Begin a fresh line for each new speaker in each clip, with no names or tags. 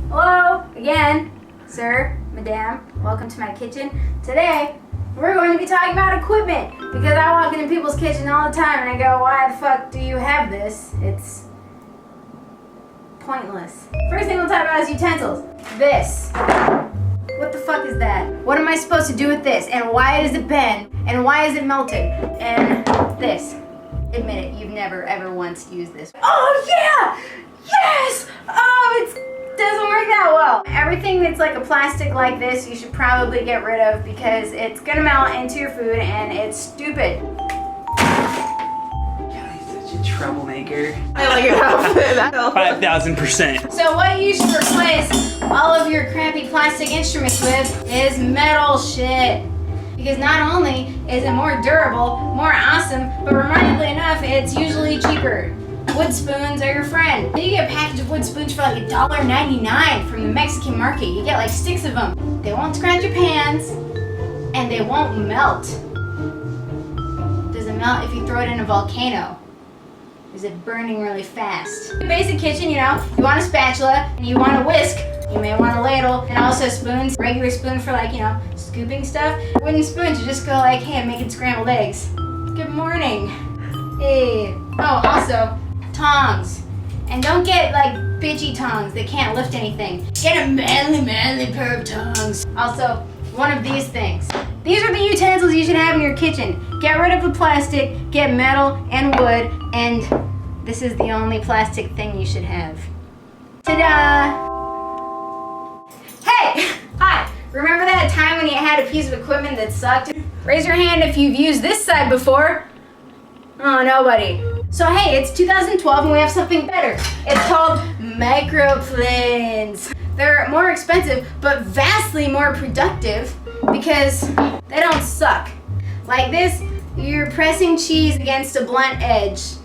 Hello again, sir, madam. Welcome to my kitchen. Today, we're going to be talking about equipment because I walk into people's kitchen all the time and I go, why the fuck do you have this? It's pointless. First thing we'll talk about is utensils. This. What the fuck is that? What am I supposed to do with this? And why does it bend? And why is it melted? And this. Admit it, you've never ever once used this. Oh yeah! Yes! Oh, it doesn't work that well. Everything that's like a plastic like this, you should probably get rid of because it's gonna melt into your food and it's stupid.
God, he's such a troublemaker.
I like your outfit.
5,000%.
So what you should replace all of your crappy plastic instruments with is metal shit. Because not only is it more durable, more awesome, but remarkably enough, it's usually cheaper. Wood spoons are your friend. You get a package of wood spoons for like $1.99 from the Mexican market. You get like 6 of them. They won't scratch your pans, and they won't melt. Does it melt if you throw it in a volcano? Is it burning really fast? Basic kitchen, you know, you want a spatula, and you want a whisk. You may want a ladle, and also spoons. Regular spoon for like, you know, scooping stuff. Wooden spoons, you just go like, hey, I'm making scrambled eggs. Good morning. Hey. Oh, also, tongs. And don't get like bitchy tongs that can't lift anything. Get a manly pair of tongs. Also, one of these things. These are the utensils you should have in your kitchen. Get rid of the plastic, get metal and wood, and this is the only plastic thing you should have. Ta-da! Hey! Hi! Remember that time when you had a piece of equipment that sucked? Raise your hand if you've used this side before. Oh, nobody. So hey, it's 2012 and we have something better. It's called microplanes. They're more expensive, but vastly more productive because they don't suck. Like this, you're pressing cheese against a blunt edge.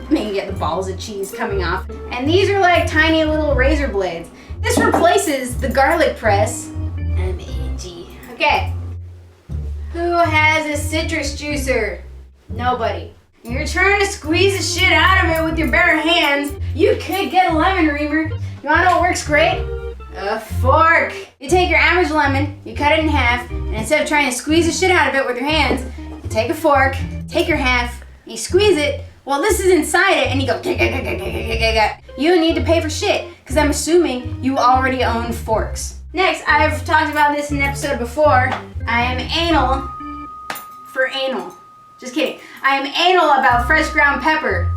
Maybe get the balls of cheese coming off. And these are like tiny little razor blades. This replaces the garlic press. I'm itchy. Okay. Who has a citrus juicer? Nobody. You're trying to squeeze the shit out of it with your bare hands. You could get a lemon reamer. You wanna know what works great? A fork. You take your average lemon, you cut it in half, and instead of trying to squeeze the shit out of it with your hands, you take a fork, take your half, you squeeze it. Well, this is inside it, and you go. You don't need to pay for shit, because I'm assuming you already own forks. Next, I've talked about this in an episode before. I am anal for anal. Just kidding. I am anal about fresh ground pepper.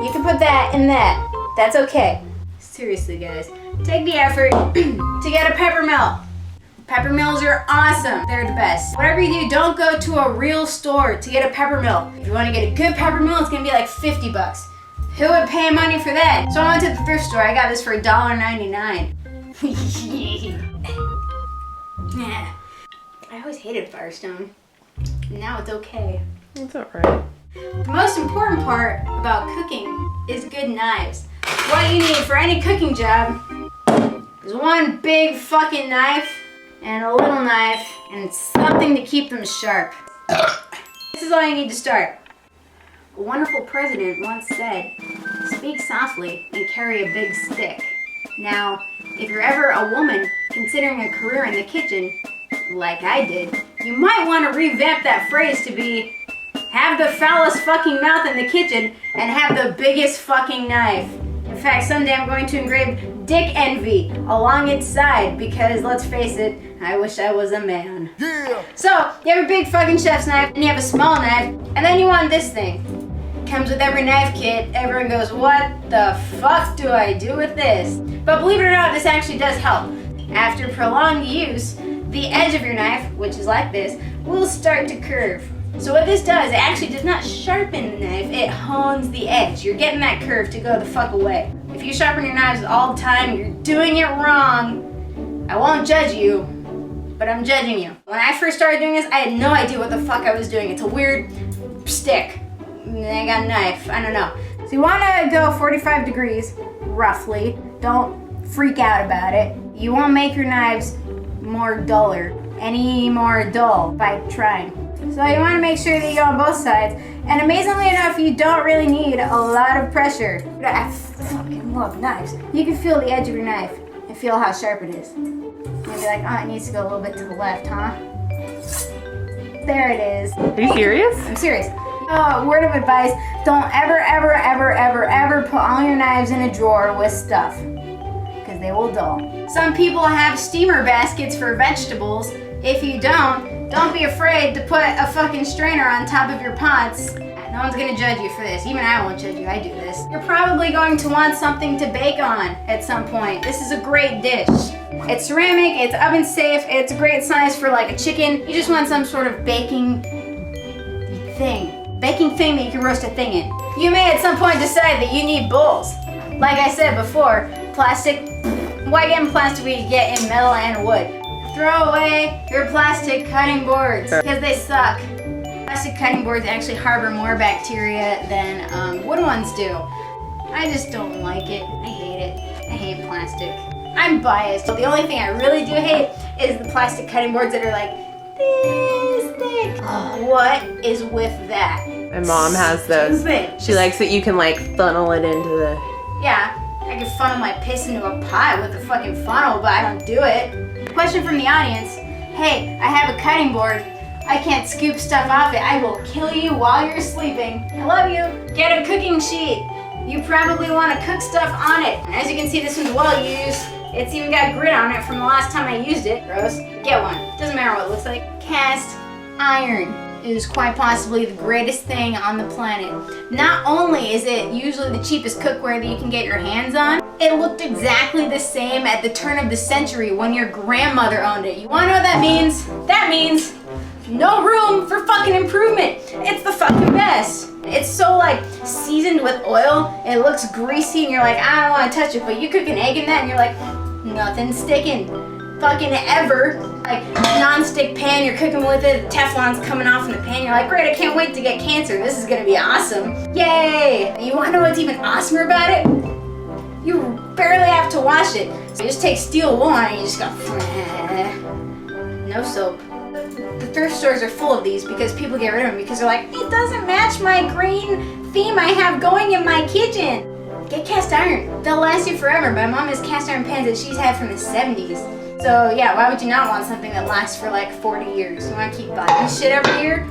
You can put that in that. That's okay. Seriously, guys. Take the effort to get a pepper mill. Pepper mills are awesome. They're the best. Whatever you do, don't go to a real store to get a pepper mill. If you want to get a good pepper mill, it's going to be like 50 bucks. Who would pay money for that? So I went to the thrift store. I got this for $1.99. Yeah. I always hated Firestone. Now it's okay.
It's alright.
The most important part about cooking is good knives. What you need for any cooking job is one big fucking knife and a little knife and something to keep them sharp. This is all you need to start. A wonderful president once said, "Speak softly and carry a big stick." Now, if you're ever a woman considering a career in the kitchen, like I did, you might want to revamp that phrase to be, have the foulest fucking mouth in the kitchen and have the biggest fucking knife. In fact, someday I'm going to engrave Dick Envy along its side because, let's face it, I wish I was a man. Yeah. So, you have a big fucking chef's knife and you have a small knife and then you want this thing. Comes with every knife kit. Everyone goes, what the fuck do I do with this? But believe it or not, this actually does help. After prolonged use, the edge of your knife, which is like this, will start to curve. So what this does, it actually does not sharpen the knife, it hones the edge. You're getting that curve to go the fuck away. If you sharpen your knives all the time, you're doing it wrong. I won't judge you, but I'm judging you. When I first started doing this, I had no idea what the fuck I was doing. It's a weird stick. I got a knife, I don't know. So you wanna go 45 degrees, roughly. Don't freak out about it. You won't make your knives more duller, any more dull by trying. So you want to make sure that you go on both sides. And amazingly enough, you don't really need a lot of pressure. I fucking love knives. You can feel the edge of your knife and feel how sharp it is. You'll be like, oh, it needs to go a little bit to the left, huh? There it is.
Are you serious?
I'm serious. Word of advice, don't ever put all your knives in a drawer with stuff, because they will dull. Some people have steamer baskets for vegetables. If you don't be afraid to put a fucking strainer on top of your pots. No one's gonna judge you for this. Even I won't judge you, I do this. You're probably going to want something to bake on at some point. This is a great dish. It's ceramic, it's oven safe, it's a great size for like a chicken. You just want some sort of baking thing that you can roast a thing in. You may at some point decide that you need bowls. Like I said before, plastic, why get in plastic when you get in metal and wood? Throw away your plastic cutting boards because they suck. Plastic cutting boards actually harbor more bacteria than wood ones do. I just don't like it. I hate it. I hate plastic. I'm biased. The only thing I really do hate is the plastic cutting boards that are like this thick. What is with that?
My mom has those.
Stupid.
She likes that you can like funnel it into the...
Yeah, I can funnel my piss into a pie with a fucking funnel, but I don't do it. Question from the audience. Hey, I have a cutting board. I can't scoop stuff off it. I will kill you while you're sleeping. I love you. Get a cooking sheet. You probably want to cook stuff on it. As you can see, this one's well used. It's even got grit on it from the last time I used it. Gross. Get one. Doesn't matter what it looks like. Cast iron is quite possibly the greatest thing on the planet. Not only is it usually the cheapest cookware that you can get your hands on, it looked exactly the same at the turn of the century when your grandmother owned it. You wanna know what that means? That means no room for fucking improvement. It's the fucking best. It's so like seasoned with oil, it looks greasy and you're like, I don't wanna touch it, but you cook an egg in that and you're like, nothing's sticking. Fucking ever. Like non-stick pan, you're cooking with it, Teflon's coming off in the pan, you're like, great, I can't wait to get cancer. This is gonna be awesome. Yay! You wanna know what's even awesomer about it? You barely have to wash it. So you just take steel wool and you just go, no soap. The thrift stores are full of these because people get rid of them because they're like, it doesn't match my green theme I have going in my kitchen. Get cast iron. They'll last you forever. My mom has cast iron pans that she's had from the 70s. So yeah, why would you not want something that lasts for like 40 years? You want to keep buying shit every year?